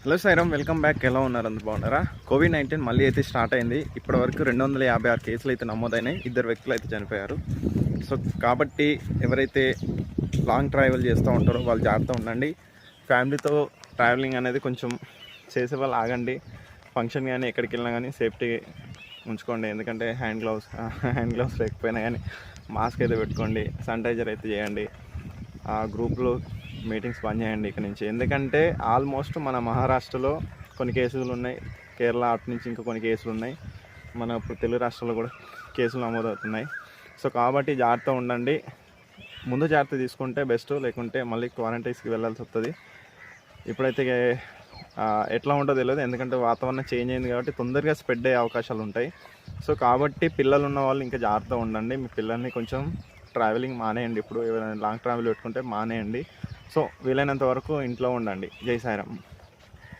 Hello Sairam, welcome back. ఎలా ఉన్నారు? అంత బాగున్నారా? కోవిడ్-19 మళ్ళీ అయితే స్టార్ట్ అయింది. ఇప్పటివరకు 256 కేసులు అయితే నమోదైనాయి. 2 వ్యక్తులు అయితే చనిపోయారు. సో కాబట్టి ఎవరైతే లాంగ్ ట్రావెల్ చేస్తూ ఉంటారో వాళ్ళు జాగ్రత్తగా ఉండండి. ఫ్యామిలీతో ట్రావెలింగ్ అనేది కొంచెం చేసే వాళ్ళు ఆగండి. ఫంక్షన్ కానీ ఎక్కడికి వెళ్ళినా కానీ సేఫ్టీ ఉంచుకోండి. ఎందుకంటే హ్యాండ్ గ్లౌస్ లేకపోయినా కానీ మాస్క్ అయితే పెట్టుకోండి. శానిటైజర్ అయితే చేయండి. ఆ గ్రూప్లో మీటింగ్స్ బంద్ చేయండి ఇక్కడ నుంచి. ఎందుకంటే ఆల్మోస్ట్ మన మహారాష్ట్రలో కొన్ని కేసులు ఉన్నాయి, కేరళ అటు నుంచి ఇంకా కొన్ని కేసులు ఉన్నాయి, మన ఇప్పుడు తెలుగు రాష్ట్రాల్లో కూడా కేసులు నమోదవుతున్నాయి. సో కాబట్టి జాగ్రత్తగా ఉండండి. ముందు జాగ్రత్త తీసుకుంటే బెస్ట్, లేకుంటే మళ్ళీ క్వారంటైన్స్కి వెళ్ళాల్సి వస్తుంది. ఇప్పుడైతే ఎట్లా ఉంటుందో తెలియదు, ఎందుకంటే వాతావరణం చేంజ్ అయింది కాబట్టి తొందరగా స్ప్రెడ్ అయ్యే అవకాశాలు ఉంటాయి. సో కాబట్టి పిల్లలు ఉన్న వాళ్ళు ఇంకా జాగ్రత్తగా ఉండండి. మీ పిల్లల్ని కొంచెం ట్రావెలింగ్ మానేయండి. ఇప్పుడు ఎవరైనా లాంగ్ ట్రావెల్ పెట్టుకుంటే మానేయండి. సో వీలైనంత వరకు ఇంట్లో ఉండండి. జై సాయిరామ్.